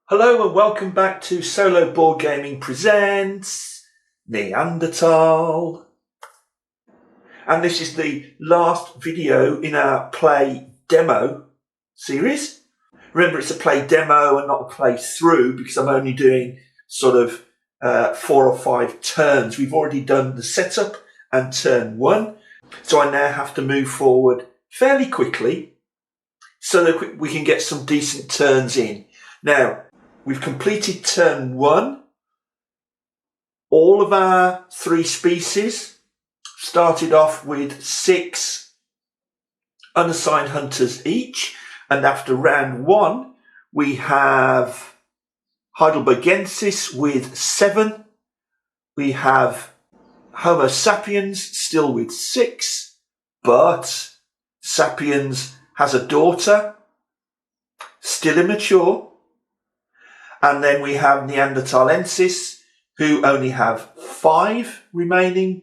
Hello and welcome back to Solo Board Gaming presents Neanderthal. And this is the last video in our play demo series. Remember, it's a play demo and not a play through because I'm only doing sort of 4 or 5 turns. We've already done the setup and turn 1. So I now have to move forward fairly quickly so that we can get some decent turns in. Now, we've completed turn 1. All of our 3 species started off with 6 unassigned hunters each. And after round 1, we have Heidelbergensis with 7. We have Homo sapiens still with 6. But Sapiens has a daughter, still immature. And then we have Neanderthalensis, who only have 5 remaining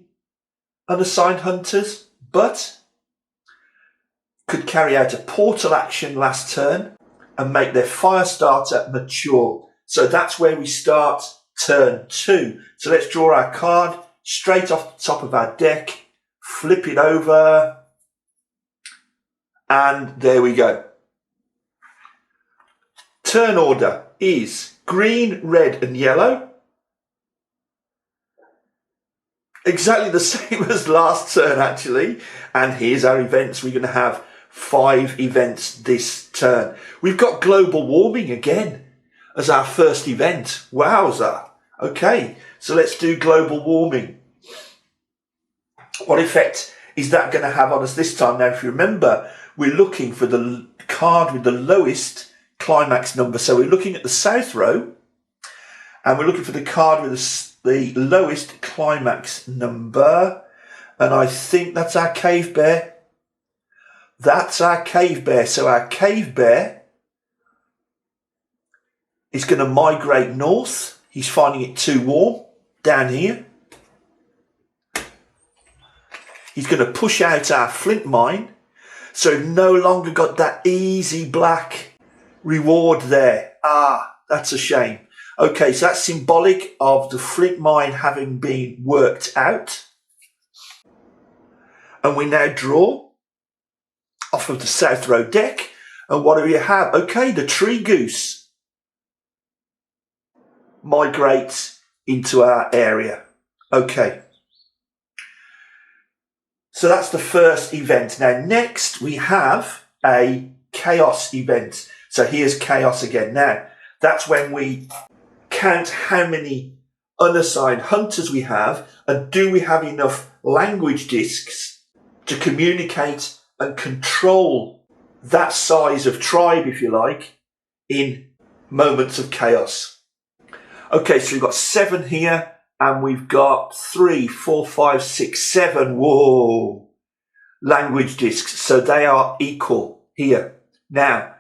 unassigned hunters, but could carry out a portal action last turn and make their fire starter mature. So that's where we start turn 2. So let's draw our card straight off the top of our deck, flip it over, and there we go. Turn order is green, red and yellow. Exactly the same as last turn actually. And here's our events. We're going to have 5 events this turn. We've got global warming again as our first event. Wowza. Okay, so let's do global warming. What effect is that going to have on us this time? Now, if you remember, we're looking for the card with the lowest climax number. So we're looking at the south row and we're looking for the card with the lowest climax number. And I think that's our cave bear. That's our cave bear. So our cave bear is going to migrate north. He's finding it too warm down here. He's going to push out our flint mine. So we've no longer got that easy black reward there. That's a shame. Okay, so that's symbolic of the flint mine having been worked out. And we now draw off of the south row deck. And what do we have? Okay, the tree goose migrates into our area. Okay. So that's the first event. Now, next we have a chaos event. So here's chaos again. Now, that's when we count how many unassigned hunters we have and do we have enough language discs to communicate and control that size of tribe, if you like, in moments of chaos. Okay, so we've got 7 here and we've got 3, 4, 5, 6, 7. Whoa! Language discs. So they are equal here. Now,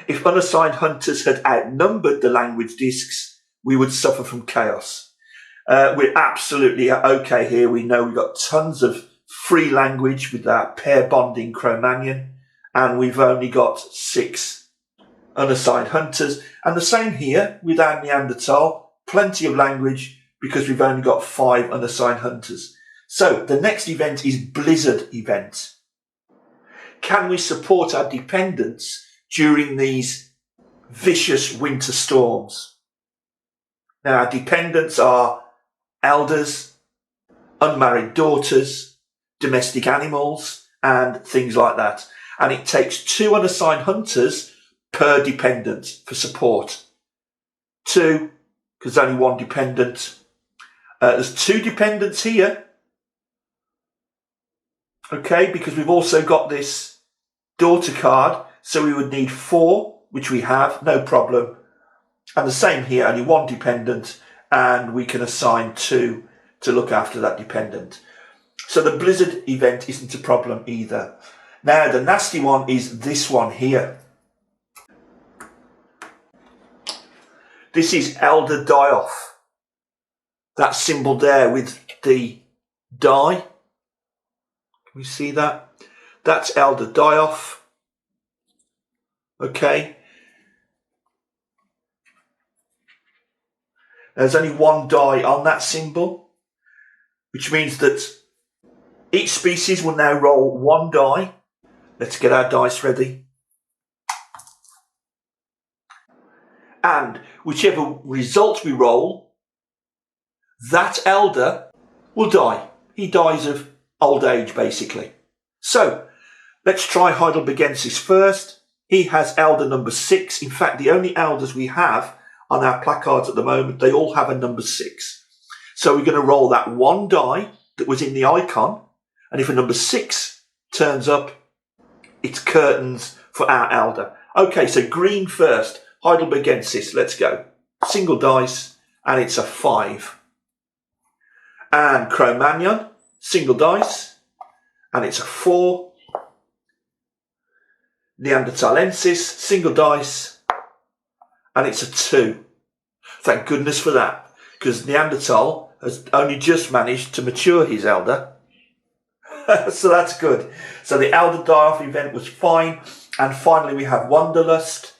if unassigned hunters had outnumbered the language discs, we would suffer from chaos. We're absolutely okay here. We know we've got tons of free language with our pair bonding Cro-Magnon, and we've only got 6 unassigned hunters. And the same here with our Neanderthal, plenty of language because we've only got 5 unassigned hunters. So the next event is Blizzard event. Can we support our dependents during these vicious winter storms? Now, our dependents are elders, unmarried daughters, domestic animals, and things like that. And it takes 2 unassigned hunters per dependent for support. 2, because there's only 1 dependent. There's 2 dependents here. Okay, because we've also got this daughter card. So we would need 4, which we have, no problem. And the same here, only 1 dependent, and we can assign 2 to look after that dependent. So the Blizzard event isn't a problem either. Now, the nasty one is this one here. This is Elder Die-Off. That symbol there with the die. Can we see that? That's Elder Die-Off. Okay. There's only one die on that symbol, which means that each species will now roll one die. Let's get our dice ready. And whichever result we roll, that elder will die. He dies of old age, basically. So, let's try Heidelbergensis first. He has elder number 6. In fact, the only elders we have on our placards at the moment, they all have a number 6. So we're going to roll that one die that was in the icon. And if a number 6 turns up, it's curtains for our elder. Okay, so green first. Heidelbergensis, let's go. Single dice, and it's a 5. And Cro-Magnon, single dice, and it's a 4. Neanderthalensis, single dice, and it's a 2. Thank goodness for that, because Neanderthal has only just managed to mature his elder. So that's good. So the elder die-off event was fine. And finally we have Wanderlust.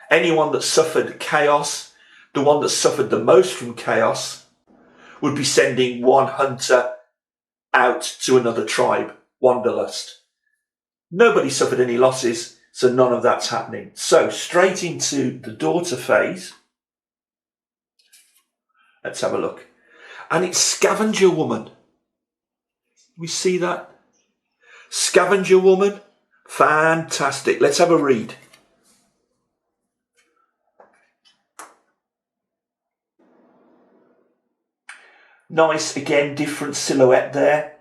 Anyone that suffered chaos, the one that suffered the most from chaos, would be sending one hunter out to another tribe. Wanderlust. Nobody suffered any losses, so none of that's happening. So straight into the daughter phase. Let's have a look. And it's Scavenger Woman. We see that? Scavenger Woman. Fantastic. Let's have a read. Nice, again, different silhouette there.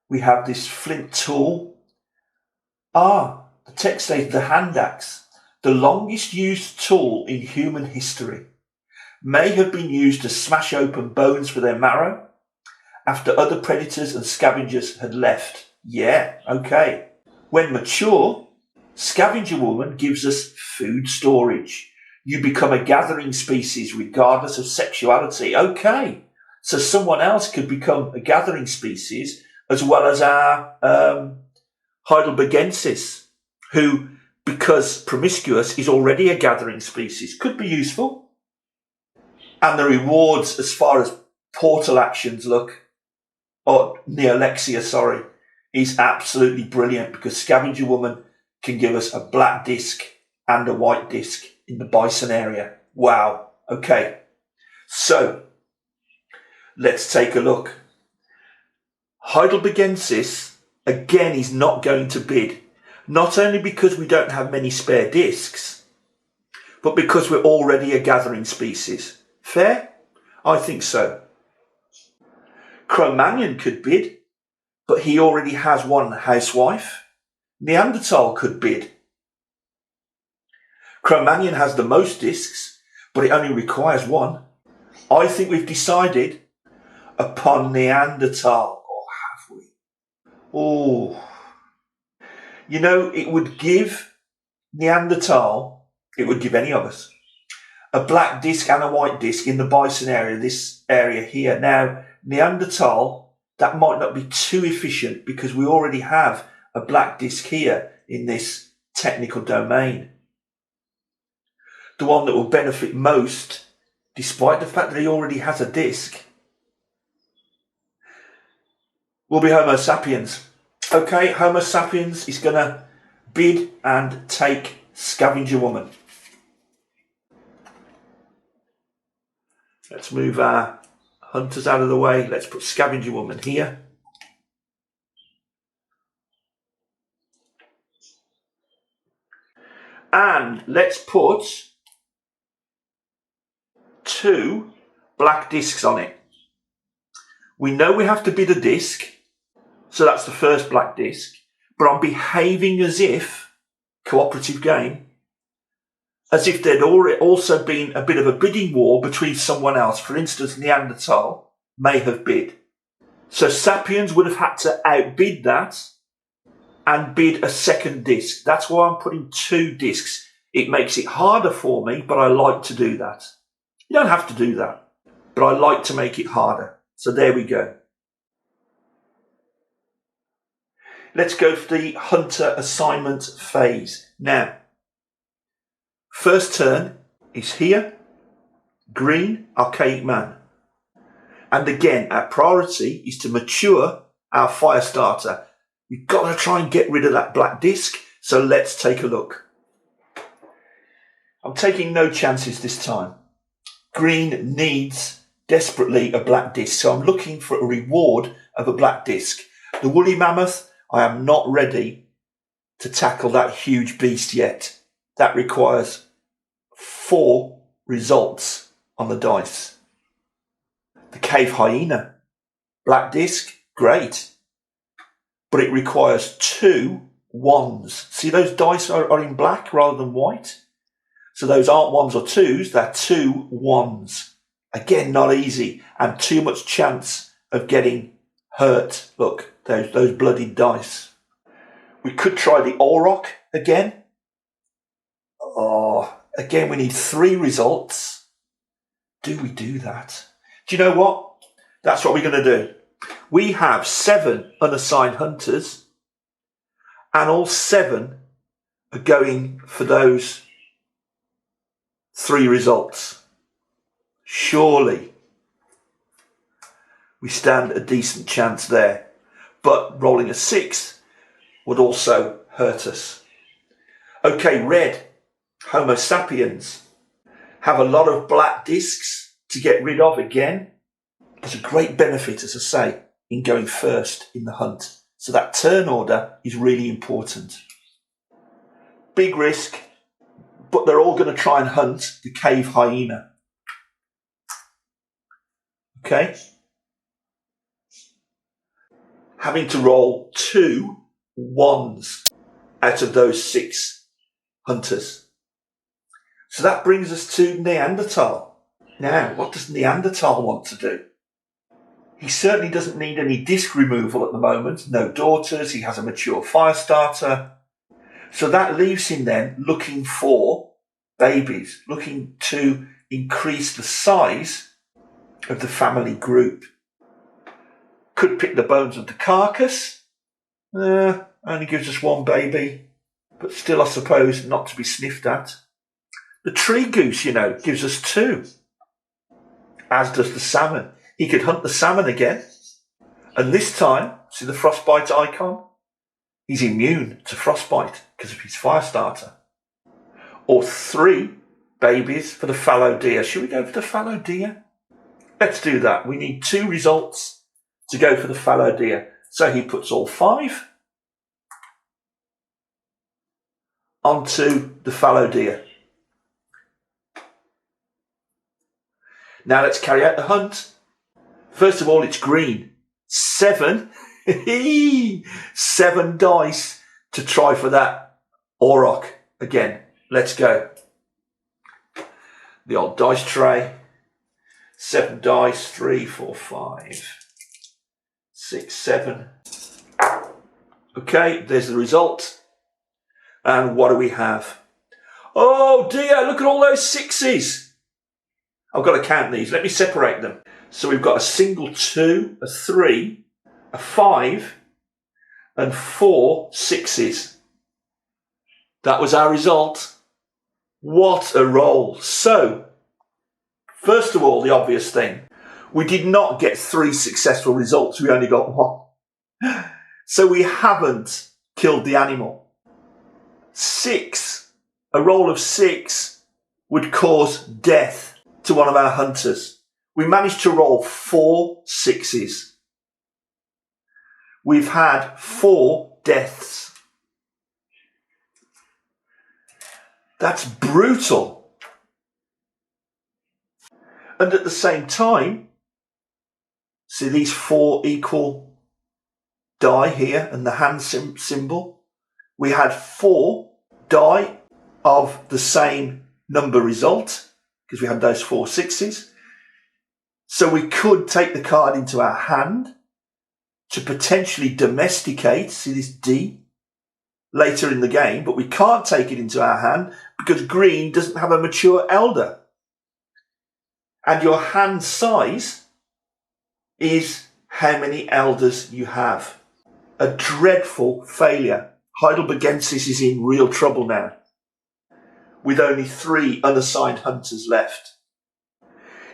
We have this flint tool. The text says the hand axe, the longest used tool in human history, may have been used to smash open bones for their marrow after other predators and scavengers had left. Yeah, okay. When mature, Scavenger Woman gives us food storage. You become a gathering species regardless of sexuality. Okay, so someone else could become a gathering species as well as our Heidelbergensis, who, because promiscuous, is already a gathering species. Could be useful. And the rewards as far as portal actions look, or Neolexia, sorry, is absolutely brilliant, because Scavenger Woman can give us a black disc and a white disc in the bison area. Wow. Okay. So, let's take a look. Heidelbergensis, again, is not going to bid. Not only because we don't have many spare discs, but because we're already a gathering species. Fair? I think so. Cro-Magnon could bid, but he already has one housewife. Neanderthal could bid. Cro-Magnon has the most discs, but it only requires one. I think we've decided upon Neanderthal. Or have we? Oh. You know, it would give Neanderthal, it would give any of us, a black disc and a white disc in the bison area, this area here. Now, Neanderthal, that might not be too efficient because we already have a black disc here in this technical domain. The one that will benefit most, despite the fact that he already has a disc, will be Homo sapiens. Okay, Homo sapiens is going to bid and take Scavenger Woman. Let's move our hunters out of the way. Let's put Scavenger Woman here. And let's put 2 black discs on it. We know we have to bid a disc, so that's the first black disc, but I'm behaving as if, cooperative game, as if there'd also been a bit of a bidding war between someone else. For instance, Neanderthal may have bid. So Sapiens would have had to outbid that and bid a second disc. That's why I'm putting 2 discs. It makes it harder for me, but I like to do that. You don't have to do that, but I like to make it harder. So there we go. Let's go for the hunter assignment phase. Now, first turn is here. green, archaic man. And again, our priority is to mature our fire starter. We've got to try and get rid of that black disc. So let's take a look. I'm taking no chances this time. Green needs desperately a black disc. So I'm looking for a reward of a black disc. The woolly mammoth, I am not ready to tackle that huge beast yet. That requires 4 results on the dice. The cave hyena, black disc, great. But it requires 2 ones. See, those dice are in black rather than white. So those aren't 1s or 2s, they're 2 ones. Again, not easy, and too much chance of getting hurt. Look, those bloodied dice. We could try the auroch again. Oh, again, we need 3 results. Do we do that? Do you know what? That's what we're going to do. We have 7 unassigned hunters, and all 7 are going for those 3 results. Surely we stand a decent chance there, but rolling a 6 would also hurt us. Okay, red, Homo sapiens, have a lot of black discs to get rid of again. There's a great benefit, as I say, in going first in the hunt. So that turn order is really important. Big risk, but they're all going to try and hunt the cave hyena. Okay? Having to roll 2 1s out of those 6 hunters. So that brings us to Neanderthal. Now, what does Neanderthal want to do? He certainly doesn't need any disc removal at the moment. No daughters, he has a mature fire starter. So that leaves him then looking for babies, looking to increase the size of the family group. Could pick the bones of the carcass. Only gives us 1 baby, but still, I suppose, not to be sniffed at. The tree goose, gives us 2, as does the salmon. He could hunt the salmon again, and this time, see the frostbite icon? He's immune to frostbite because of his fire starter. Or 3 babies for the fallow deer. Should we go for the fallow deer? Let's do that. We need 2 results to go for the fallow deer. So he puts all 5 onto the fallow deer. Now let's carry out the hunt. First of all, it's green. 7. 7 dice to try for that auroch again. Let's go. The old dice tray. 7 dice. 3, 4, 5, 6, 7. Okay, there's the result. And what do we have? Oh dear, look at all those 6s. I've got to count these. Let me separate them. So we've got a single 2, a 3, a 5, and 4 6s. That was our result. What a roll. So, first of all, the obvious thing. We did not get 3 successful results. We only got 1. So we haven't killed the animal. 6, a roll of 6 would cause death to one of our hunters. We managed to roll 4 6s. We've had 4 deaths. That's brutal. And at the same time, see these 4 equal die here and the hand symbol? We had 4 die of the same number result because we had those 4 6s. So we could take the card into our hand to potentially domesticate, see this D, later in the game, but we can't take it into our hand because green doesn't have a mature elder. And your hand size is how many elders you have. A dreadful failure. Heidelbergensis is in real trouble now, with only 3 unassigned hunters left.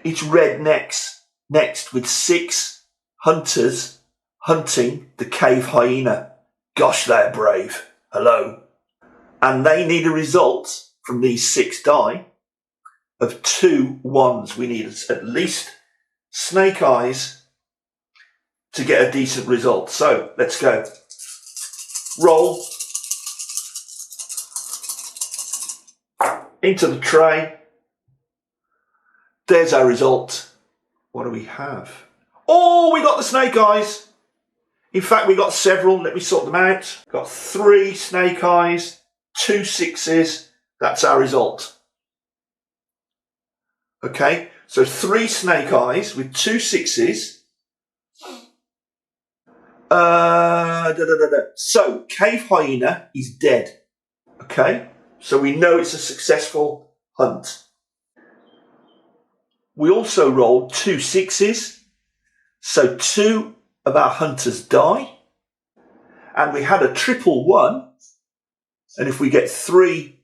it's red next with 6 hunters hunting the cave hyena. Gosh, they're brave. Hello. And they need a result from these 6 die of 2 ones. We need at least snake eyes to get a decent result. So let's go. Roll into the tray. There's our result. What do we have? Oh, we got the snake eyes. In fact, we got several. Let me sort them out. Got 3 snake eyes, 2 6s. That's our result. Okay, so 3 snake eyes with 2 6s. So, cave hyena is dead. Okay, so we know it's a successful hunt. We also rolled 2 6s. So 2 of our hunters die. And we had a triple 1. And if we get 3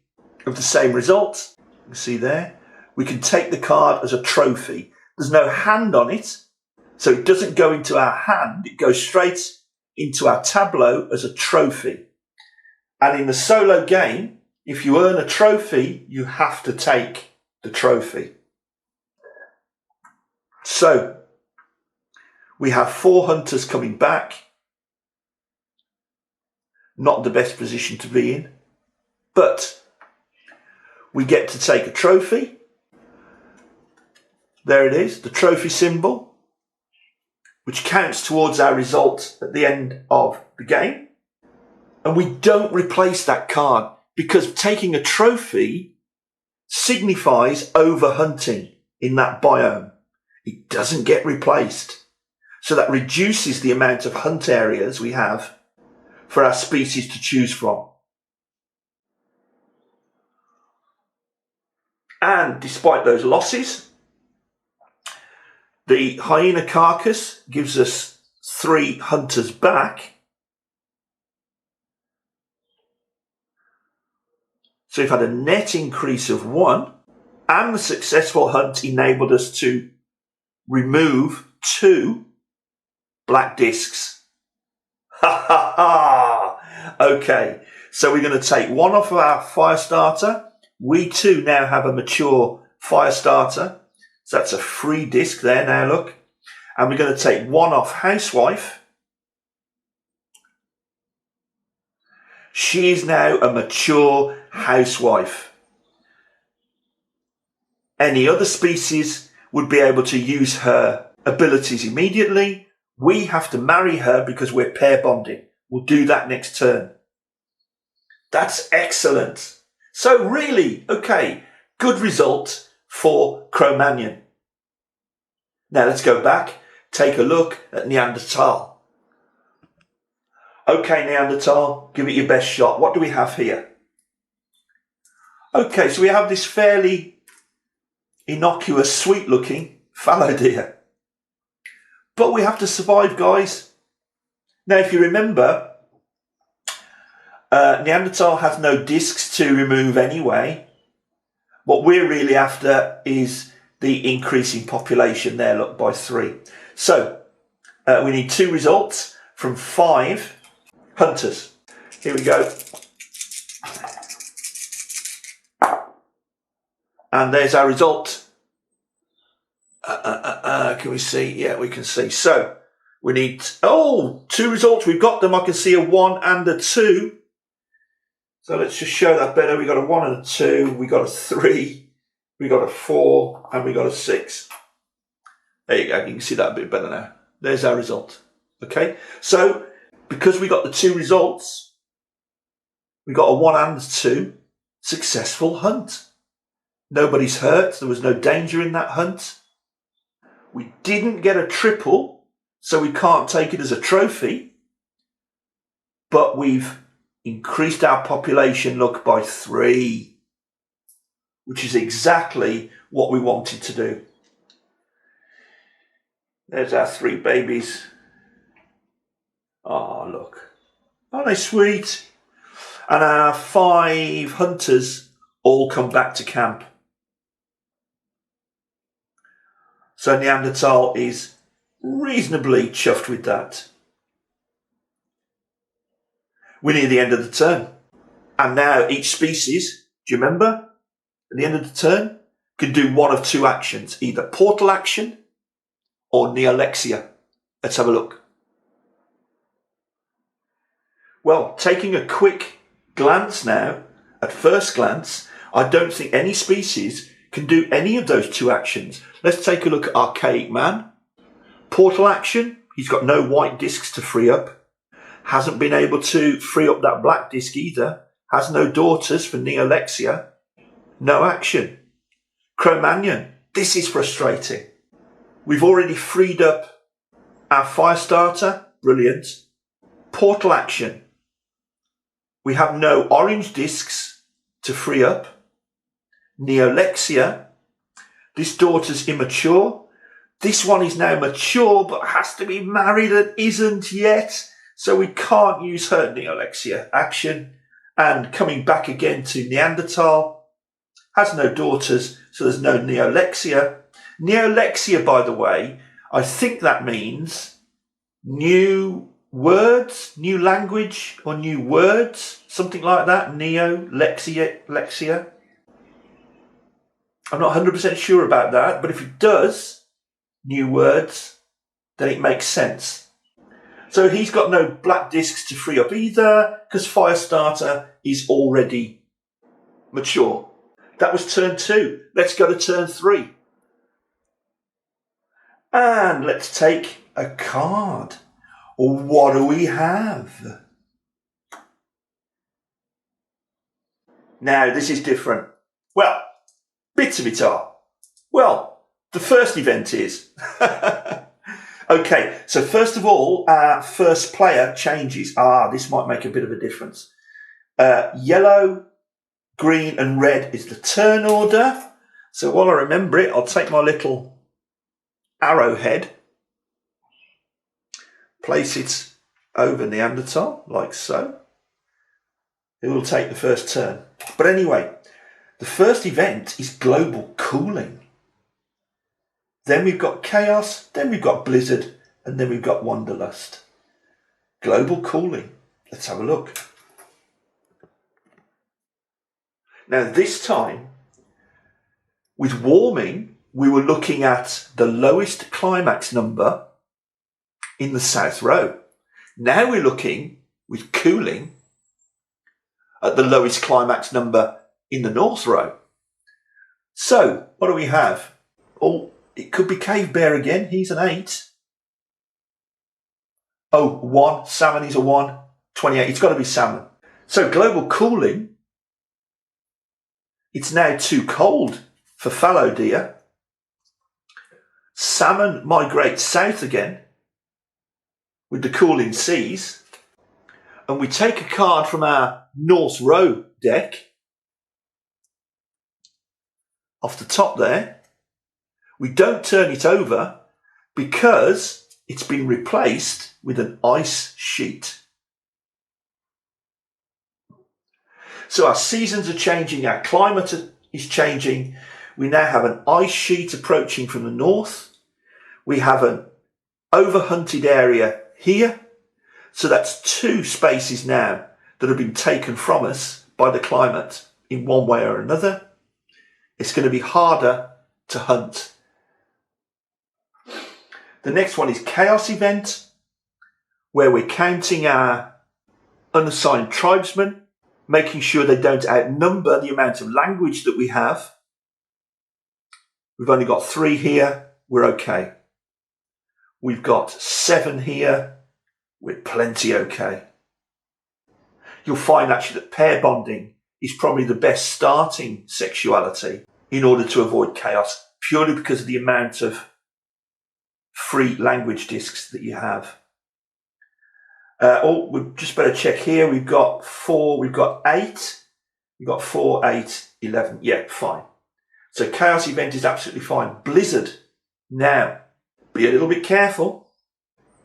of the same result, you see there, we can take the card as a trophy. There's no hand on it, so it doesn't go into our hand. It goes straight into our tableau as a trophy. And in the solo game, if you earn a trophy, you have to take the trophy. So we have 4 hunters coming back. Not the best position to be in, but we get to take a trophy. There it is, the trophy symbol, which counts towards our result at the end of the game. And we don't replace that card because taking a trophy signifies overhunting in that biome. It doesn't get replaced. So that reduces the amount of hunt areas we have for our species to choose from. And despite those losses, the hyena carcass gives us 3 hunters back. So we've had a net increase of 1, and the successful hunt enabled us to remove 2 black discs. Ha ha ha! Okay, so we're going to take 1 off of our fire starter. We too now have a mature fire starter. So that's a free disc there now, look. And we're going to take 1 off housewife. She is now a mature housewife. Any other species would be able to use her abilities immediately. We have to marry her because we're pair bonding. We'll do that next turn. That's excellent. So really, okay, good result for Cro-Magnon. Now let's go back, take a look at Neanderthal. Okay, Neanderthal, give it your best shot. What do we have here? Okay, so we have this fairly innocuous, sweet-looking fallow deer. But we have to survive, guys. Now, if you remember, Neanderthal has no discs to remove anyway. What we're really after is the increasing population there, look, by 3. So, we need 2 results from 5 hunters. Here we go. And there's our result. Can we see? Yeah, we can see. So, we need, 2 results. We've got them. I can see a 1 and a 2. So let's just show that better. We got a 1 and a 2. We got a 3. We got a 4. And we got a 6. There you go. You can see that a bit better now. There's our result. Okay. So because we got the 2 results, we got a 1 and a 2. Successful hunt. Nobody's hurt. There was no danger in that hunt. We didn't get a triple, so we can't take it as a trophy. But we've increased our population, look, by 3, which is exactly what we wanted to do. There's our 3 babies. Oh, look. Aren't they sweet? And our 5 hunters all come back to camp. So Neanderthal is reasonably chuffed with that. We're near the end of the turn. And now each species, do you remember, at the end of the turn, can do one of two actions, either portal action or neolexia. Let's have a look. Well, taking a quick glance now, at first glance, I don't think any species can do any of those two actions. Let's take a look at Archaic Man. Portal action, he's got no white discs to free up. Hasn't been able to free up that black disc either. Has no daughters for neolexia. No action. Cro-Magnon, this is frustrating. We've already freed up our fire starter. Brilliant. Portal action. We have no orange discs to free up. Neolexia. This daughter's immature. This one is now mature but has to be married and isn't yet. So we can't use her neolexia action. And coming back again to Neanderthal. Has no daughters, so there's no neolexia. Neolexia, by the way, I think that means new words, new language, or new words, something like that. Lexia. I'm not 100% sure about that, but if it does, new words, then it makes sense. So he's got no black discs to free up either, because Firestarter is already mature. That was turn 2. Let's go to turn 3. And let's take a card. What do we have? Now, this is different. Well, bits of it are. Well, the first event is. Okay, so first of all, our first player changes. This might make a bit of a difference. Yellow, green and red is the turn order. So while I remember it, I'll take my little arrowhead, place it over Neanderthal, like so. It will take the first turn. But anyway, the first event is global cooling. Then we've got chaos, then we've got blizzard, and then we've got wanderlust. Global cooling. Let's have a look. Now this time, with warming, we were looking at the lowest climax number in the south row. Now we're looking, with cooling, at the lowest climax number in the north row. So, what do we have? Oh, it could be Cave Bear again. He's an 8. Oh, 1. Salmon is a 1. 28. It's got to be salmon. So, global cooling. It's now too cold for fallow deer. Salmon migrates south again with the cooling seas. And we take a card from our north row deck off the top there. We don't turn it over because it's been replaced with an ice sheet. So our seasons are changing, our climate is changing. We now have an ice sheet approaching from the north. We have an overhunted area here. So that's 2 spaces now that have been taken from us by the climate in one way or another. It's going to be harder to hunt. The next one is Chaos Event, where we're counting our unassigned tribesmen, making sure they don't outnumber the amount of language that we have. We've only got 3 here, we're okay. We've got 7 here, we're plenty okay. You'll find actually that pair bonding is probably the best starting sexuality in order to avoid chaos, purely because of the amount of free language discs that you have. We just better check here. We've got 4, we've got 8. We've got 4, 8, 11. Yeah, fine. So Chaos Event is absolutely fine. Blizzard. Now, be a little bit careful.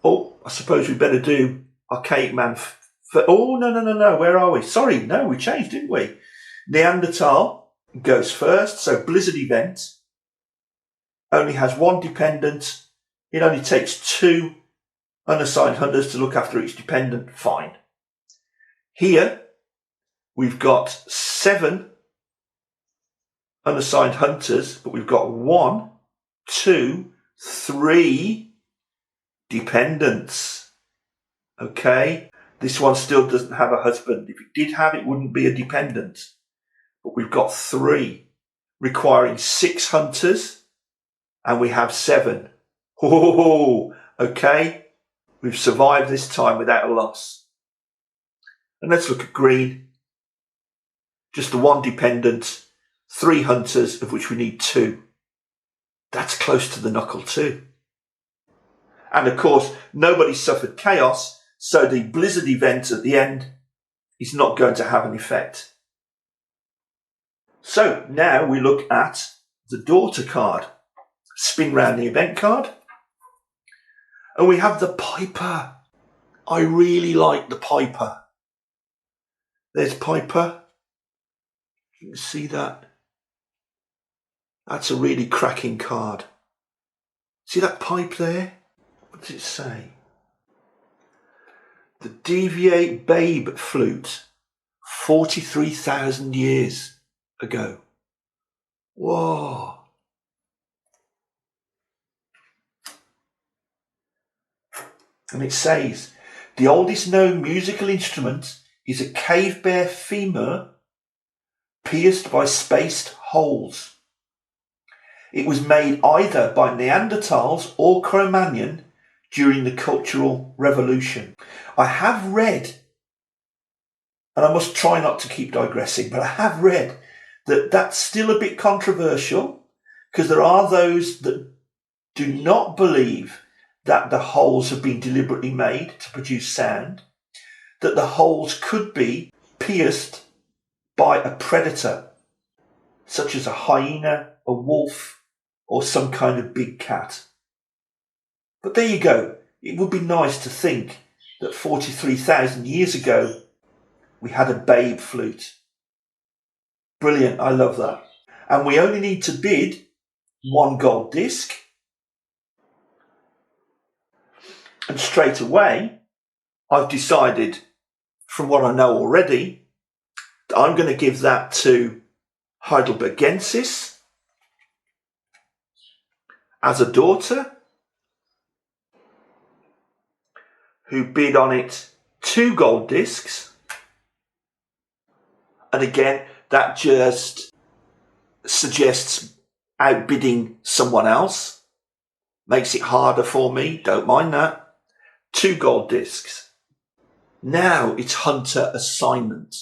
I suppose we better do Archaic Man. No. Where are we? Sorry, no, we changed, didn't we? Neanderthal goes first. So Blizzard Event. only has one dependent. It only takes 2 unassigned hunters to look after each dependent. Fine. Here, we've got 7 unassigned hunters, but we've got 1, 2, 3 dependents. Okay, this one still doesn't have a husband. If it did have, it wouldn't be a dependent. But we've got 3, requiring 6 hunters, and we have 7. Oh, okay, we've survived this time without a loss. And let's look at green. Just the 1 dependent, 3 hunters, of which we need 2. That's close to the knuckle too. And of course, nobody suffered chaos, so the blizzard event at the end is not going to have an effect. So now we look at the daughter card. Spin round the event card. And we have the Piper. I really like the Piper. There's Piper. You can see that. That's a really cracking card. See that pipe there? What does it say? The Deviate Babe Flute, 43,000 years ago. Whoa. And it says, the oldest known musical instrument is a cave bear femur pierced by spaced holes. It was made either by Neanderthals or Cro-Magnon during the Cultural Revolution. I have read, and I must try not to keep digressing, but I have read that that's still a bit controversial because there are those that do not believe that the holes have been deliberately made to produce sound, that the holes could be pierced by a predator, such as a hyena, a wolf, or some kind of big cat. But there you go. It would be nice to think that 43,000 years ago, we had a babe flute. Brilliant, I love that. And we only need to bid 1 gold disc. And straight away, I've decided, from what I know already, that I'm going to give that to Heidelbergensis as a daughter, who bid on it 2 gold discs. And again, that just suggests outbidding someone else. Makes it harder for me, don't mind that. 2 gold discs. Now it's hunter assignment.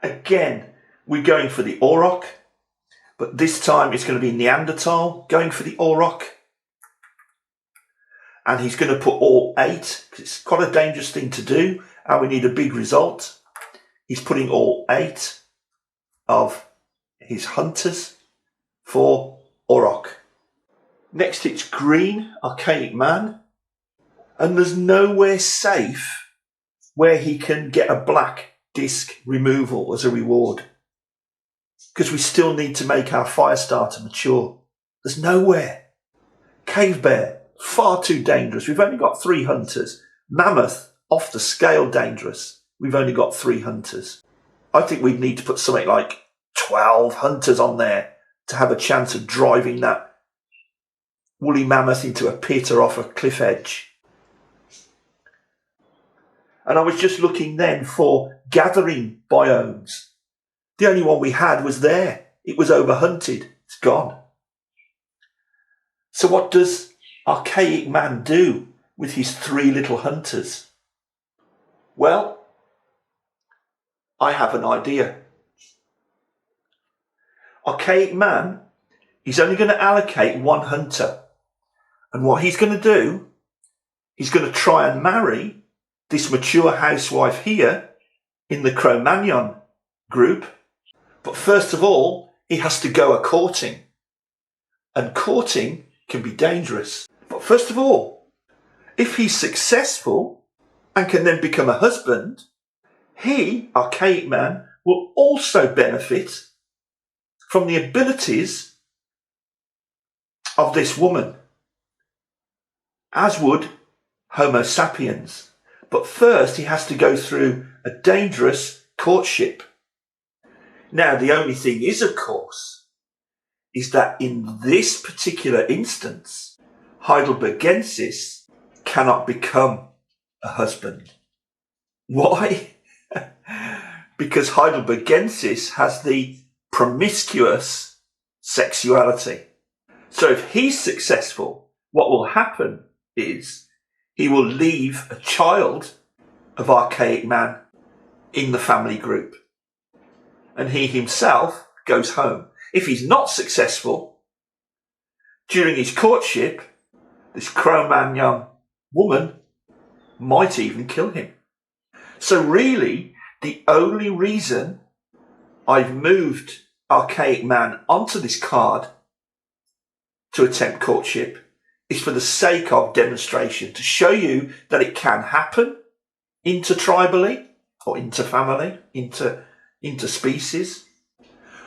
Again, we're going for the auroch, but this time it's going to be Neanderthal going for the auroch. And he's going to put all 8, because it's quite a dangerous thing to do, and we need a big result. He's putting all 8 of his hunters for auroch. Next it's green, Archaic Man, and there's nowhere safe where he can get a black disc removal as a reward, because we still need to make our fire starter mature. There's nowhere. Cave bear, far too dangerous. We've only got 3 hunters. Mammoth, off the scale dangerous. We've only got 3 hunters. I think we'd need to put something like 12 hunters on there to have a chance of driving that woolly mammoth into a pit or off a cliff edge. And I was just looking then for gathering biomes. The only one we had was there. It was overhunted. It's gone. So what does Archaic Man do with his 3 little hunters? Well, I have an idea. Archaic Man, he's only going to allocate 1 hunter. And what he's going to do, he's going to try and marry this mature housewife here in the Cro-Magnon group. But first of all, he has to go a-courting. And courting can be dangerous. But first of all, if he's successful and can then become a husband, he, Archaic Man, will also benefit from the abilities of this woman, as would Homo sapiens. But first he has to go through a dangerous courtship. Now, the only thing is, of course, is that in this particular instance, Heidelbergensis cannot become a husband. Why? Because Heidelbergensis has the promiscuous sexuality. So if he's successful, what will happen is he will leave a child of archaic man in the family group, and he himself goes home. If he's not successful, during his courtship, this Cro-Magnon woman might even kill him. So really, the only reason I've moved archaic man onto this card to attempt courtship is for the sake of demonstration, to show you that it can happen intertribally or interfamily, interspecies,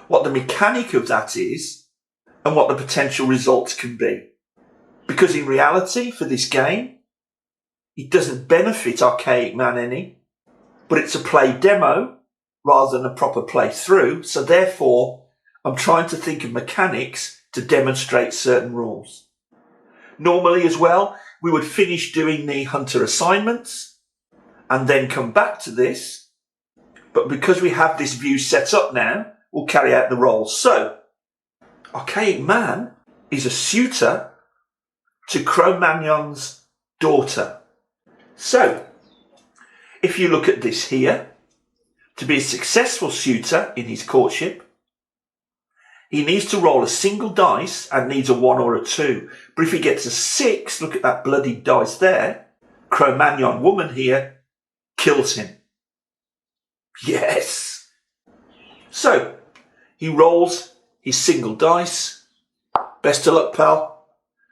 what the mechanic of that is, and what the potential results can be. Because in reality, for this game, it doesn't benefit archaic man any, but it's a play demo rather than a proper playthrough. So therefore, I'm trying to think of mechanics to demonstrate certain rules. Normally as well, we would finish doing the hunter assignments and then come back to this. But because we have this view set up now, we'll carry out the roles. So, archaic man is a suitor to Cro-Magnon's daughter. So, if you look at this here, to be a successful suitor in his courtship, he needs to roll a single dice and needs a 1 or a 2. But if he gets a 6, look at that bloody dice there, Cro-Magnon woman here kills him. Yes! So, he rolls his single dice. Best of luck, pal.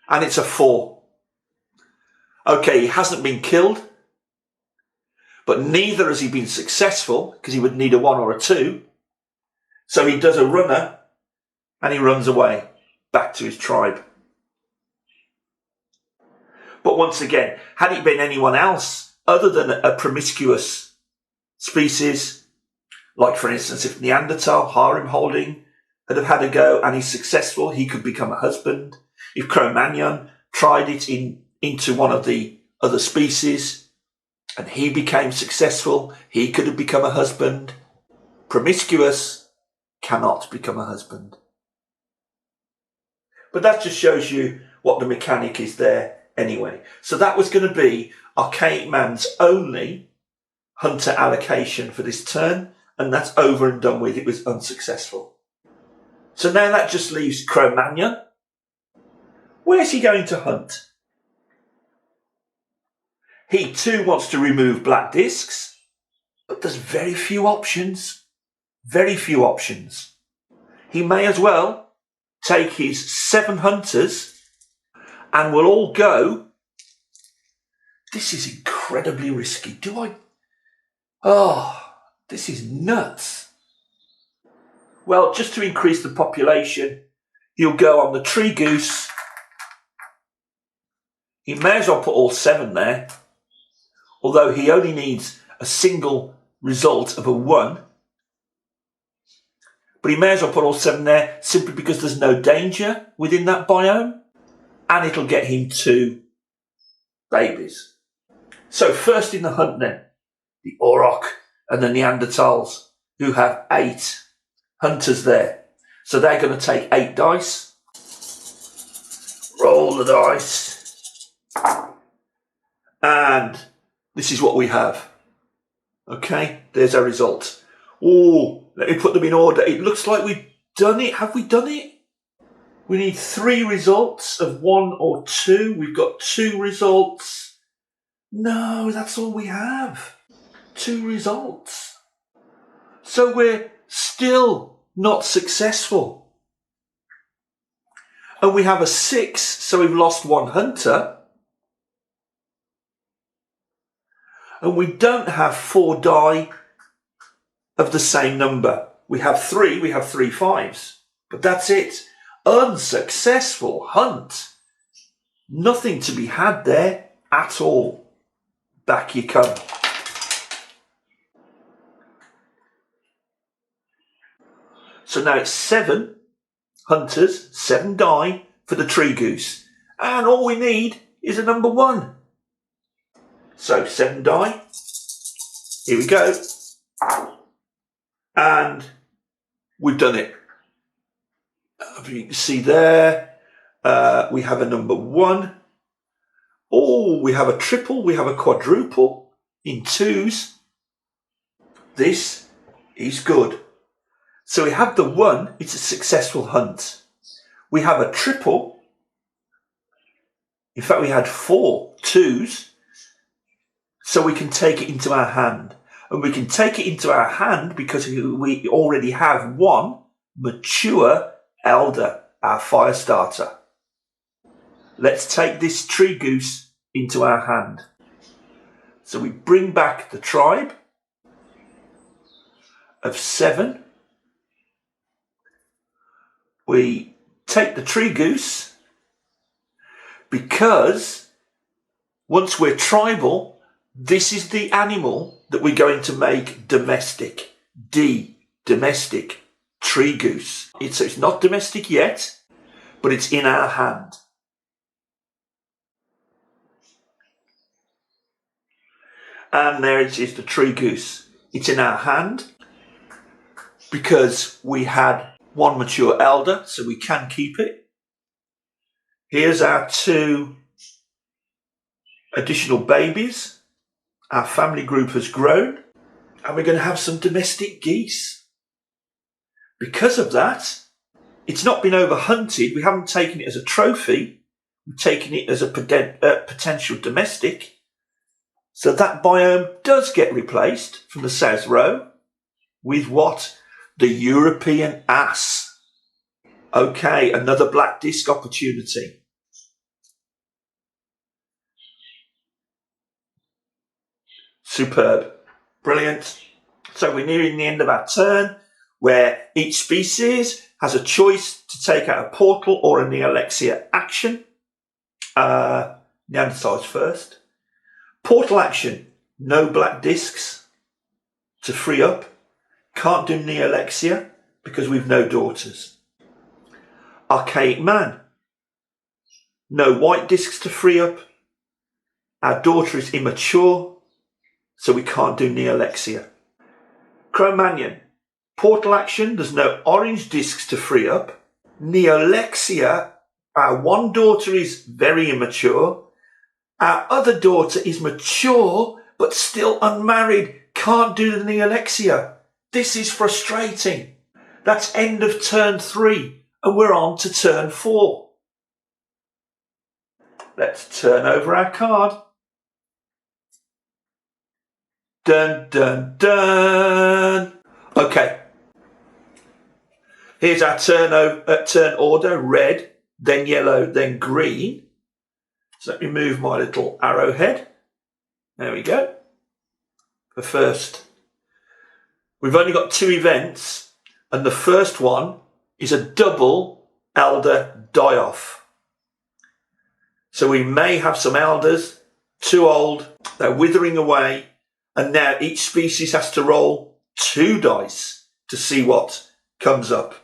And it's a 4. Okay, he hasn't been killed, but neither has he been successful, because he would need a 1 or a 2. So he does a runner, and he runs away back to his tribe. But once again, had it been anyone else other than a promiscuous species, like for instance, if Neanderthal, harem holding, had have had a go and he's successful, he could become a husband. If Cro-Magnon tried it into one of the other species and he became successful, he could have become a husband. Promiscuous cannot become a husband. But that just shows you what the mechanic is there anyway. So that was going to be archaic man's only hunter allocation for this turn, and that's over and done with. It was unsuccessful. So now that just leaves Cro-Magnon. Where's he going to hunt? He too wants to remove black discs, but there's very few options. Very few options. He may as well take his 7 hunters and we'll all go. This is incredibly risky. This is nuts. Well, just to increase the population, he'll go on the tree goose. He may as well put all 7 there, although he only needs a single result of a 1. But he may as well put all 7 there simply because there's no danger within that biome, and it'll get him 2 babies. So first in the hunt then, the Auroch and the Neanderthals, who have 8 hunters there. So they're going to take 8 dice. Roll the dice. And this is what we have. Okay, there's our result. Oh, let me put them in order. It looks like we've done it. Have we done it? We need 3 results of 1 or 2. We've got 2 results. No, that's all we have. 2 results. So we're still not successful. And we have a 6, so we've lost 1 hunter. And we don't have 4 die of the same number. We have 3 5s, But that's it. Unsuccessful hunt. Nothing to be had there at all. Back you come. So now it's 7 hunters, 7 die for the tree goose. And all we need is a number 1. So 7 die. Here we go. And we've done it. You can see there, we have a number 1. Oh, we have a triple, we have a quadruple in 2s. This is good. So we have the 1, it's a successful hunt. We have a triple. In fact, we had 4 2s. So we can take it into our hand. And we can take it into our hand because we already have 1 mature elder, our fire starter. Let's take this tree goose into our hand. So we bring back the tribe of 7. We take the tree goose because once we're tribal, this is the animal that we're going to make domestic. Domestic tree goose. It's not domestic yet, but it's in our hand. And there it is, the tree goose. It's in our hand because we had 1 mature elder, so we can keep it. Here's our 2 additional babies. Our family group has grown, and we're going to have some domestic geese. Because of that, it's not been over-hunted. We haven't taken it as a trophy. We've taken it as a potential domestic. So that biome does get replaced from the South Row with what? The European ass. Okay, another black disc opportunity. Superb. Brilliant. So we're nearing the end of our turn, where each species has a choice to take out a portal or a Nealexia action. Neanderthals first. Portal action, no black discs to free up. Can't do Nealexia because we've no daughters. Archaic man, no white discs to free up. Our daughter is immature, so we can't do Nealexia. Cro-Magnon, portal action, there's no orange discs to free up. Nealexia, our 1 daughter is very immature. Our other daughter is mature, but still unmarried. Can't do the Nealexia. This is frustrating. That's end of turn 3, and we're on to turn 4. Let's turn over our card. Dun, dun, dun. Okay. Here's our turn order. Red, then yellow, then green. So let me move my little arrowhead. There we go. The first. We've only got 2 events, and the first one is a double elder die-off. So we may have some elders, too old, they're withering away, and now each species has to roll 2 dice to see what comes up.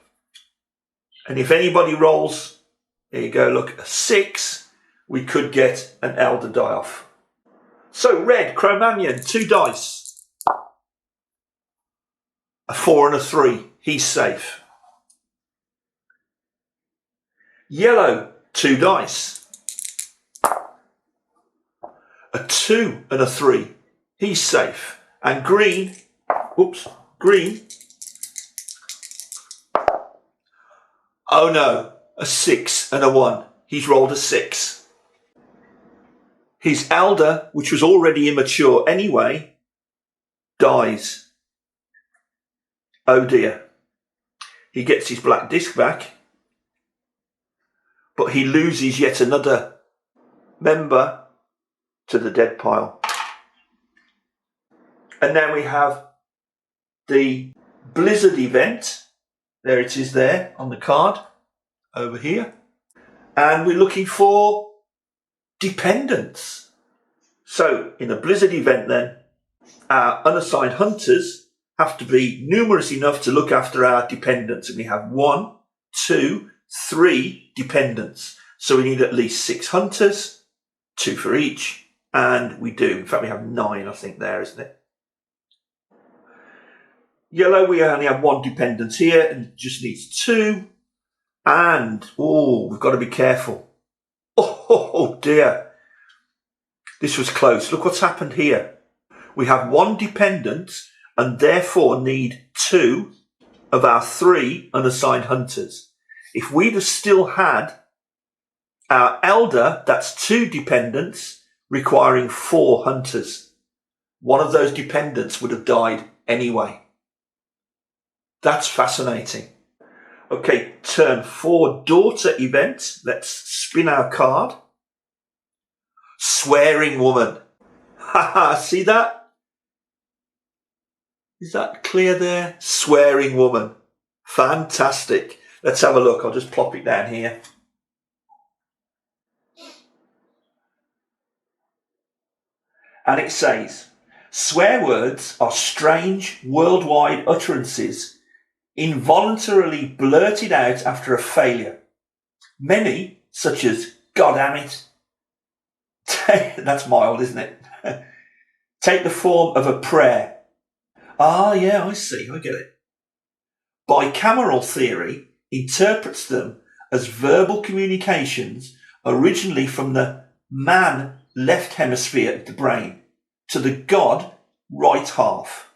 And if anybody rolls, there you go, look, a 6, we could get an elder die-off. So red, Cro-Magnon, 2 dice. A 4 and a 3, he's safe. Yellow, 2 dice. A 2 and a 3, he's safe. And green, green. Oh no, a 6 and a 1, he's rolled a 6. His elder, which was already immature anyway, dies. Oh dear. He gets his black disc back, but he loses yet another member to the dead pile. And now we have the blizzard event, There it is there on the card over here. And we're looking for dependents. So in a blizzard event then, our unassigned hunters have to be numerous enough to look after our dependents. And we have 1, 2, 3 dependents. So we need at least 6 hunters, 2 for each. And we do. In fact, we have 9, I think, there, isn't it? Yellow, we only have 1 dependent here and it just needs 2. And, oh, we've got to be careful. Oh dear. This was close. Look what's happened here. We have 1 dependent and therefore need 2 of our 3 unassigned hunters. If we'd have still had our elder, that's 2 dependents requiring 4 hunters. One of those dependents would have died anyway. That's fascinating. Okay, turn 4 daughter event. Let's spin our card. Swearing woman. Haha, see that? Is that clear there? Swearing woman. Fantastic. Let's have a look. I'll just plop it down here. And it says, swear words are strange worldwide utterances involuntarily blurted out after a failure. Many, such as "God damn it," that's mild, isn't it? Take the form of a prayer. Ah, yeah, I see, I get it. Bicameral theory interprets them as verbal communications originally from the man left hemisphere of the brain to the God right half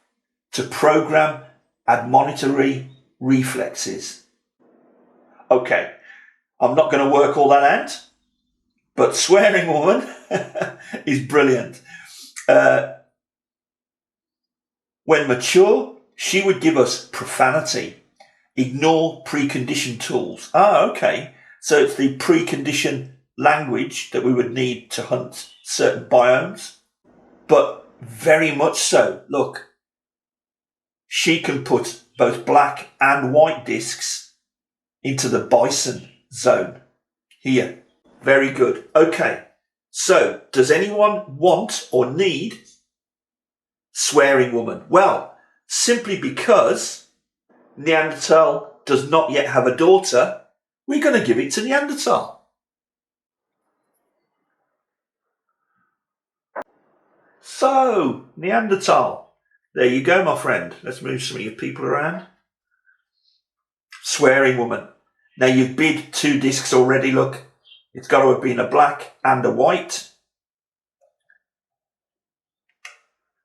to program admonitory reflexes. Okay, I'm not going to work all that out, but swearing woman is brilliant. When mature, she would give us profanity. Ignore preconditioned tools. Ah, okay. So it's the preconditioned language that we would need to hunt certain biomes. But very much so. Look, she can put both black and white discs into the bison zone here. Very good. Okay. So does anyone want or need swearing woman? Well, simply because Neanderthal does not yet have a daughter, we're going to give it to Neanderthal. So, Neanderthal. There you go, my friend. Let's move some of your people around. Swearing woman. Now you've bid 2 discs already, look. It's got to have been a black and a white.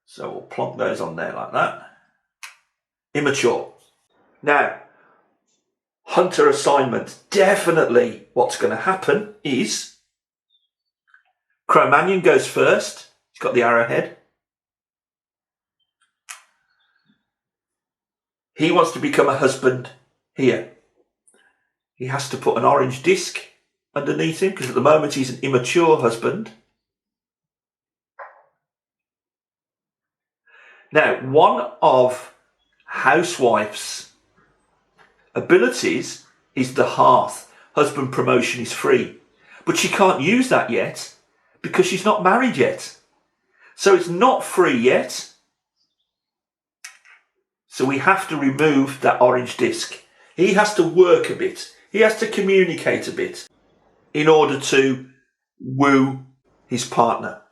So we'll plonk those on there like that. Immature. Now, hunter assignment. Definitely what's going to happen is Cro-Magnon goes first. He's got the arrowhead. He wants to become a husband here. He has to put an orange disc underneath him because at the moment he's an immature husband. Now, one of housewife's abilities is the hearth. Husband promotion is free. But she can't use that yet because she's not married yet. So it's not free yet. So we have to remove that orange disc. He has to work a bit. He has to communicate a bit in order to woo his partner.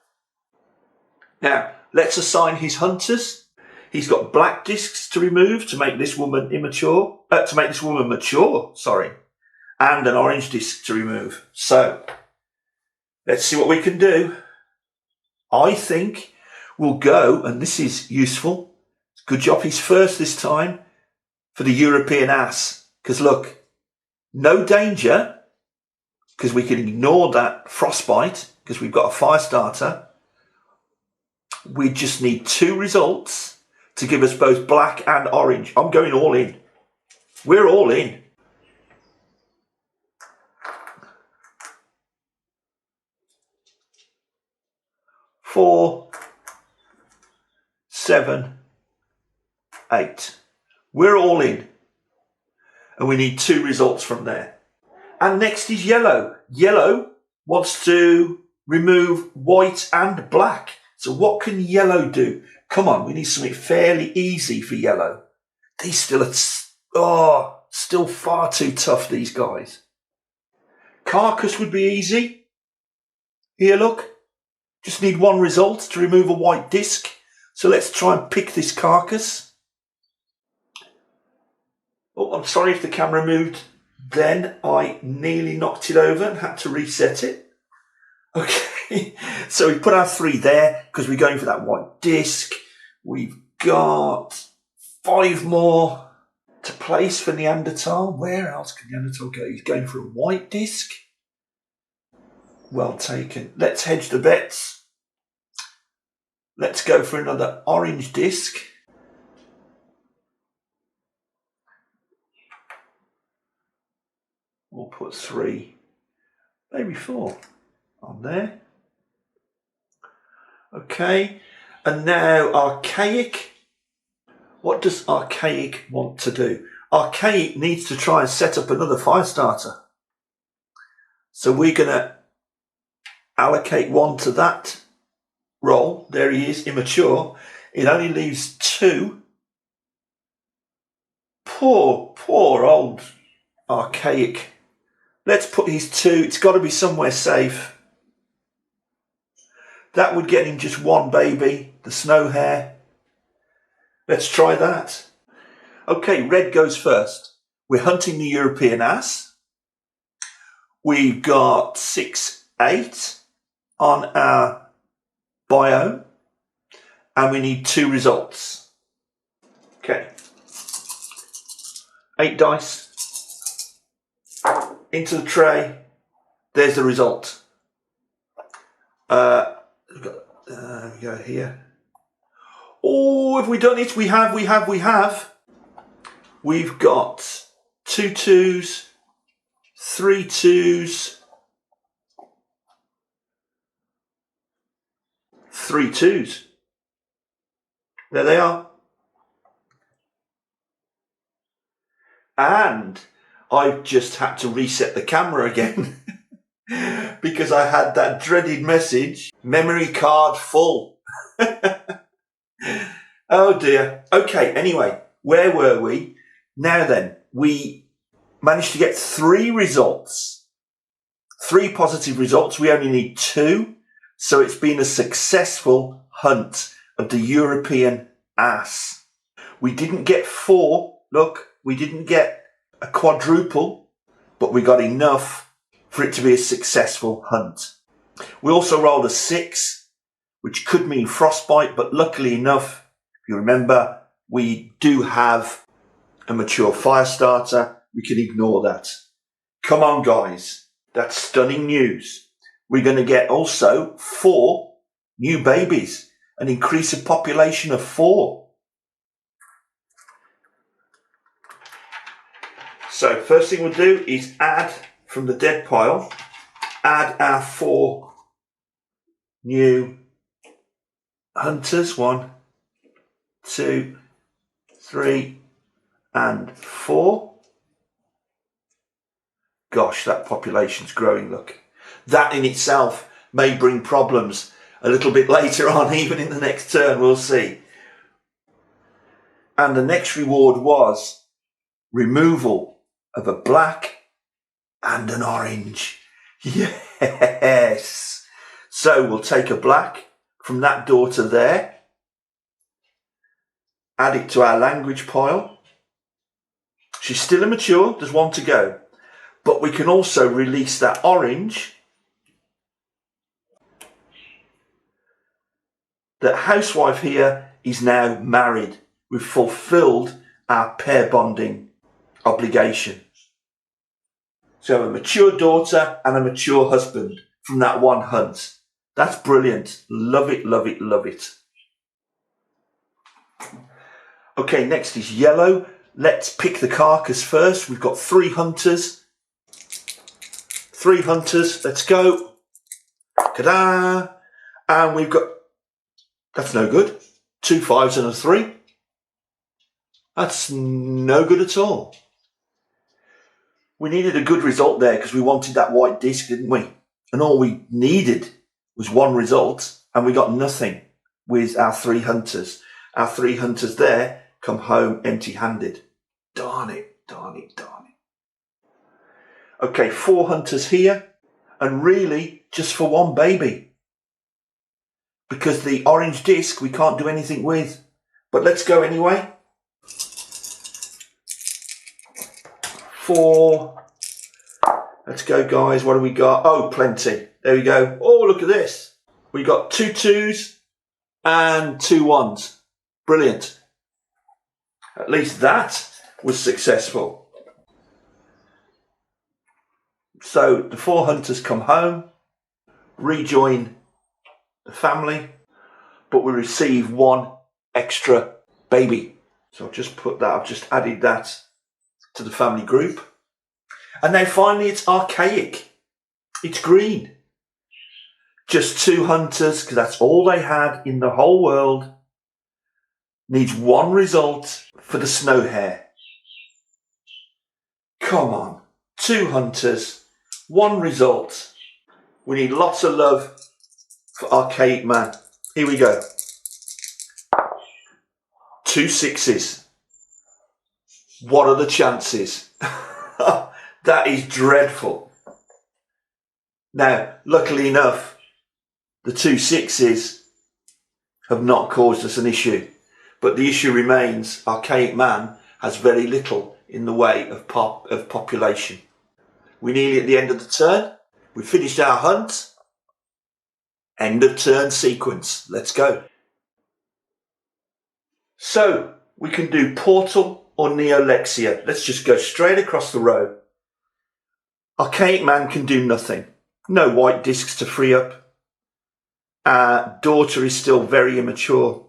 Now, let's assign his hunters. He's got black discs to remove to make this woman mature, sorry, and an orange disc to remove. So, let's see what we can do. I think we'll go, and this is useful. Good job he's first this time for the European ass. Because look, no danger, because we can ignore that frostbite, because we've got a fire starter. We just need 2 results to give us both black and orange. I'm going all in. We're all in. Four, 7, 8. We're all in. And we need 2 results from there. And next is yellow. Yellow wants to remove white and black. So what can yellow do? Come on, we need something fairly easy for yellow. These still are, still far too tough, these guys. Carcass would be easy. Here, look. Just need 1 result to remove a white disc. So let's try and pick this carcass. Oh, I'm sorry if the camera moved. Then I nearly knocked it over and had to reset it. Okay, so we put our 3 there because we're going for that white disc. We've got 5 more to place for Neanderthal. Where else can Neanderthal go? He's going for a white disc. Well taken. Let's hedge the bets. Let's go for another orange disc. We'll put 3, maybe 4 on there. Okay, and now archaic. What does archaic want to do? Archaic needs to try and set up another fire starter. So we're going to allocate 1 to that role. There he is, immature. It only leaves 2. Poor old archaic. Let's put his 2. It's got to be somewhere safe. That would get him just 1 baby, the snow hare. Let's try that. Okay, red goes first. We're hunting the European ass. We've got 6, 8 on our biome. And we need 2 results. Okay. 8 dice. Into the tray. There's the result. We go here. Oh, have we done it? We have. We've got 2 2s, 3 2s, 3 2s. There they are. And I've just had to reset the camera again because I had that dreaded message, memory card full. Oh dear. Okay, anyway, where were we? Now then, we managed to get 3 results, 3 positive results. We only need 2. So it's been a successful hunt of the European ass. We didn't get 4. Look, we didn't get a quadruple, but we got enough for it to be a successful hunt. We also rolled a 6, which could mean frostbite, but luckily enough, if you remember, we do have a mature fire starter. We can ignore that. Come on, guys. That's stunning news. We're going to get also 4 new babies, an increase of population of 4. So first thing we'll do is add from the dead pile, add our 4 new hunters. 1, 2, 3, and 4. Gosh, that population's growing, look. That in itself may bring problems a little bit later on, even in the next turn, we'll see. And the next reward was removal of a black and an orange. Yes. So we'll take a black from that daughter there, add it to our language pile. She's still immature, there's 1 to go. But we can also release that orange. The housewife here is now married. We've fulfilled our pair bonding obligation. So a mature daughter and a mature husband from that 1 hunt. That's brilliant. Love it, love it, love it. Okay, next is yellow. Let's pick the carcass first. We've got 3 hunters. 3 hunters. Let's go. Ta-da! And we've got... That's no good. 2 5s and a 3. That's no good at all. We needed a good result there because we wanted that white disc, didn't we? And all we needed was one result, and we got nothing with our 3 hunters. Our 3 hunters there come home empty-handed. Darn it, darn it, darn it. Okay, 4 hunters here, and really just for one baby. Because the orange disc we can't do anything with. But let's go anyway. 4. Let's go, guys. What do we got? Oh, plenty. There we go. Oh, look at this. We got 2 2s and 2 1s. Brilliant. At least that was successful. So the 4 hunters come home, rejoin the family, but we receive 1 extra baby. So I'll just put that, I've just added that to the family group. And now finally it's archaic. It's green. Just 2 hunters, because that's all they had in the whole world. Needs 1 result for the snow hare. Come on. 2 hunters, 1 result. We need lots of love for archaic man. Here we go. 2 6s. What are the chances? That is dreadful. Now, luckily enough, the 2 6s have not caused us an issue. But the issue remains, archaic man has very little in the way of population. We're nearly at the end of the turn. We finished our hunt. End of turn sequence. Let's go. So, we can do portal or neolexia. Let's just go straight across the row. Archaic man can do nothing. No white discs to free up. Our daughter is still very immature.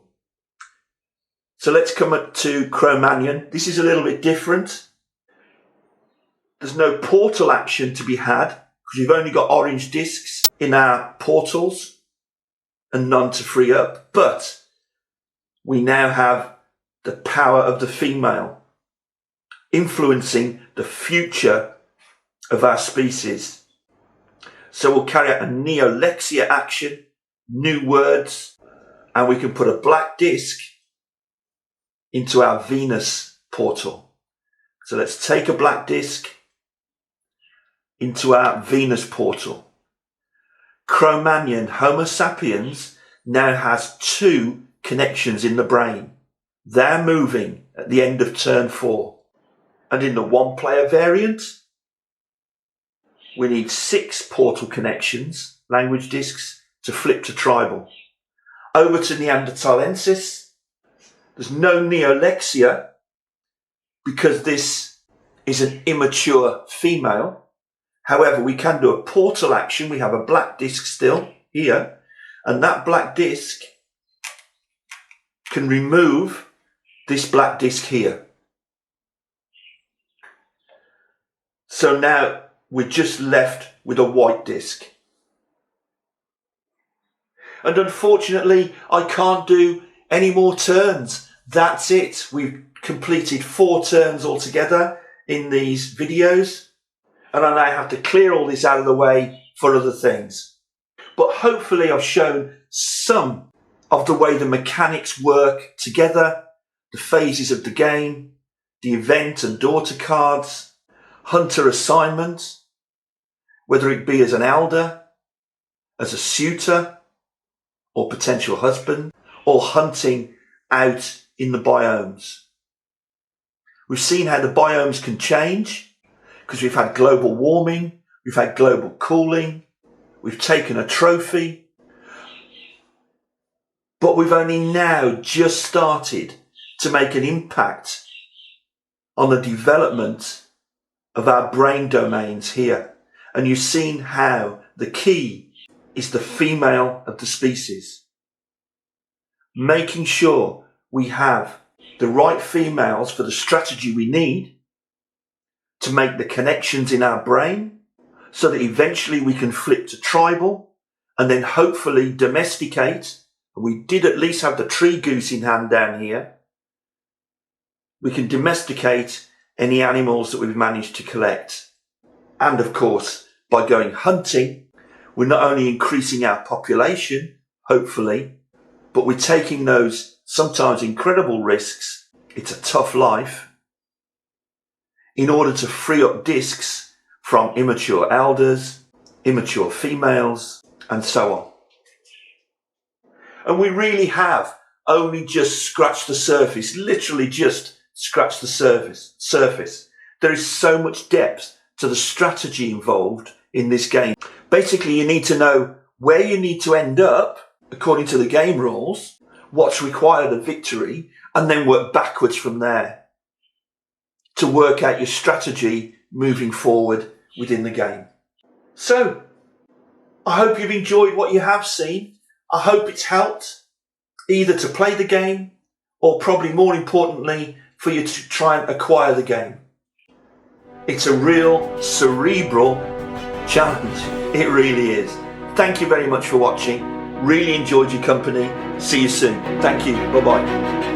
So let's come up to Cro-Magnon. This is a little bit different. There's no portal action to be had because we've only got orange discs in our portals and none to free up. But we now have the power of the female influencing the future of our species. So we'll carry out a neolexia action, new words, and we can put a black disc into our Venus portal. So let's take a black disc into our Venus portal. Cro-Magnon, Homo sapiens, now has 2 connections in the brain. They're moving at the end of turn 4. And in the 1-player variant, we need 6 portal connections, language discs, to flip to tribal. Over to Neanderthalensis. There's no neolexia because this is an immature female. However, we can do a portal action. We have a black disc still here, and that black disc can remove this black disc here. So now we're just left with a white disc. And unfortunately, I can't do any more turns. That's it. We've completed 4 turns altogether in these videos. And I now have to clear all this out of the way for other things. But hopefully I've shown some of the way the mechanics work together, the phases of the game, the event and daughter cards, hunter assignments, whether it be as an elder, as a suitor, or potential husband, or hunting out in the biomes. We've seen how the biomes can change because we've had global warming, we've had global cooling, we've taken a trophy, but we've only now just started to make an impact on the development of our brain domains here. And you've seen how the key is the female of the species. Making sure we have the right females for the strategy we need to make the connections in our brain so that eventually we can flip to tribal and then hopefully domesticate. We did at least have the tree goose in hand down here. We can domesticate any animals that we've managed to collect. And of course, by going hunting, we're not only increasing our population, hopefully, but we're taking those sometimes incredible risks. It's a tough life in order to free up discs from immature elders, immature females, and so on. And we really have only just scratched the surface, literally just scratched the surface. There is so much depth to the strategy involved in this game. Basically, you need to know where you need to end up according to the game rules, what's required of victory, and then work backwards from there to work out your strategy moving forward within the game. So, I hope you've enjoyed what you have seen. I hope it's helped either to play the game or, probably more importantly, for you to try and acquire the game. It's a real cerebral challenge. It really is. Thank you very much for watching. Really enjoyed your company. See you soon. Thank you. Bye-bye.